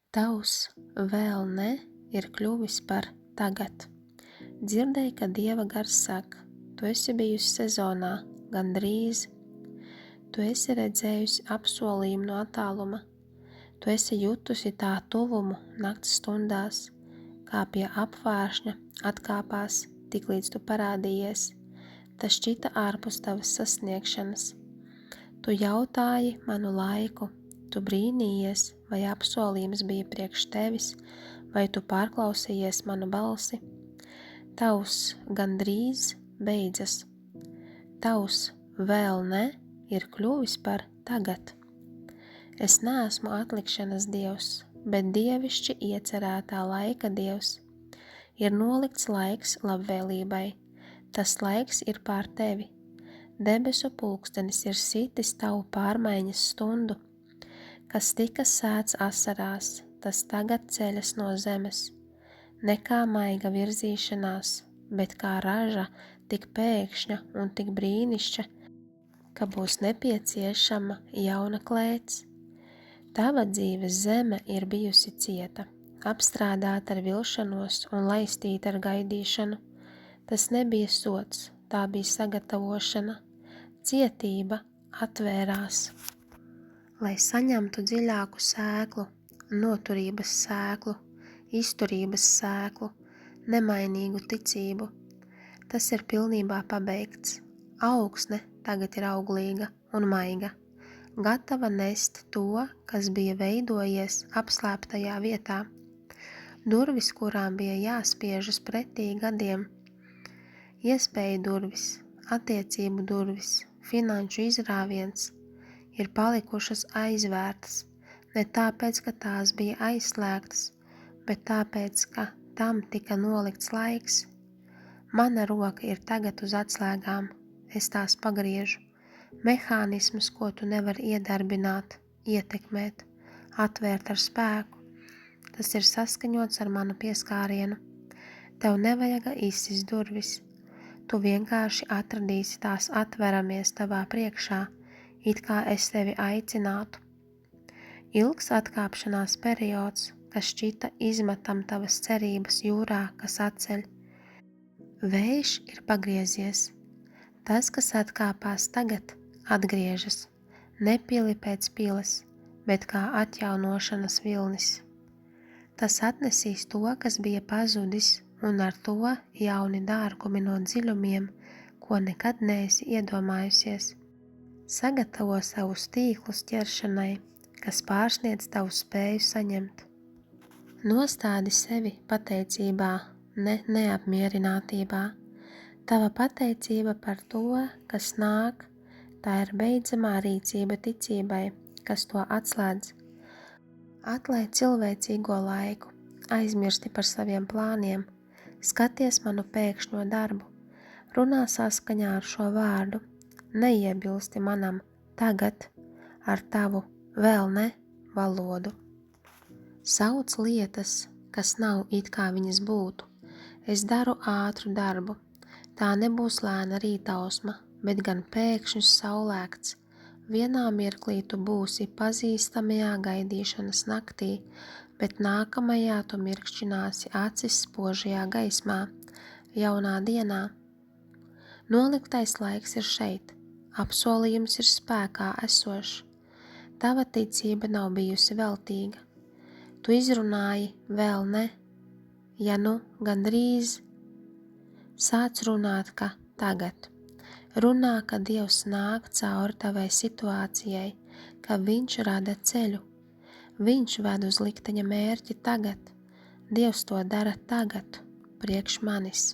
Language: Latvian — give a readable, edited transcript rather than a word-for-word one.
Tavs vēl ne ir kļuvis par tagad. Dzirdēju, ka Dieva gars saka, tu esi bijusi sezonā, gandrīz. Tu esi redzējusi apsolījumu no attāluma. Tu esi jutusi tā tuvumu nakts stundās, kā pie apvāršņa atkāpās, tiklīdz tu parādījies. Tas šķita ārpus tavas sasniegšanas. Tu jautāji manu laiku, tu brīnījies, vai apsolījums bija priekš tevis, vai tu pārklausījies manu balsi. Tavs gandrīz beidzas. Tavs vēl ne ir kļuvis par tagad. Es neesmu atlikšanas dievs, bet dievišķi iecerētā laika dievs. Ir nolikts laiks labvēlībai, tas laiks ir pār tevi. Debesu pulkstenis ir sitis tavu pārmaiņas stundu. Kas tika sēts asarās, tas tagad ceļas no zemes. Ne kā maiga virzīšanās, bet kā raža tik pēkšņa un tik brīnišķa, ka būs nepieciešama jauna klēts. Tava dzīves zeme ir bijusi cieta, apstrādāta ar vilšanos un laistīta ar gaidīšanu. Tas nebija sods, tā bija sagatavošana. Cietība atvērās, lai saņemtu dziļāku sēklu, noturības sēklu, izturības sēklu, nemainīgu ticību. Tas ir pilnībā pabeigts. Augsne tagad ir auglīga un maiga, gatava nest to, kas bija veidojies apslēptajā vietā. Durvis, kurām bija jāspiežas pretī gadiem, iespēju durvis, attiecību durvis, finanšu izrāviens, ir palikušas aizvērtas, ne tāpēc, ka tās bija aizslēgtas, bet tāpēc, ka tam tika nolikts laiks. Mana roka ir tagad uz atslēgām, es tās pagriežu. Mehānismus, ko tu nevari iedarbināt, ietekmēt, atvērt ar spēku, tas ir saskaņots ar manu pieskārienu. Tev nevajaga izsist durvis. Tu vienkārši atradīsi tās atveramies tavā priekšā, it kā es tevi aicinātu. Ilgs atkāpšanās periods, kas šķita izmetam tavas cerības jūrā, kas atceļ. Vējš ir pagriezies. Tas, kas atkāpās tagad, atgriežas, nepili pēc piles, bet kā atjaunošanas vilnis. Tas atnesīs to, kas bija pazudis, un ar to jauni dārgumi no dziļumiem, ko nekad neesi iedomājusies. Sagatavo savus tīklus ķeršanai, kas pārsniedz tavu spēju saņemt. Nostādi sevi pateicībā, ne neapmierinātībā. Tava pateicība par to, kas nāk, tā ir beidzamā rīcība ticībai, kas to atslēdz. Atlaid cilvēcīgo laiku, aizmirsti par saviem plāniem, skaties manu pēkšņo darbu, runā saskaņā ar šo vārdu, neiebilsti manam tagad ar tavu vēl ne valodu. Sauc lietas, kas nav it kā viņas būtu. Es daru ātru darbu, tā nebūs lēna rītausma, bet gan pēkšņs saulēkts. Vienā mirklī tu būsi pazīstamajā gaidīšanas naktī, bet nākamajā tu mirkšķināsi acis spožajā gaismā, jaunā dienā. Noliktais laiks ir šeit, apsolījums ir spēkā esošs. Tava ticība nav bijusi veltīga. Tu izrunāji vēl ne, ja nu gandrīz. Sāc runāt, ka tagad. Runā, ka Dievs nāk cauri tavai situācijai, ka Viņš rada ceļu. Viņš ved uz likteņa mērķi tagad. Dievs to dara tagad, priekš manis.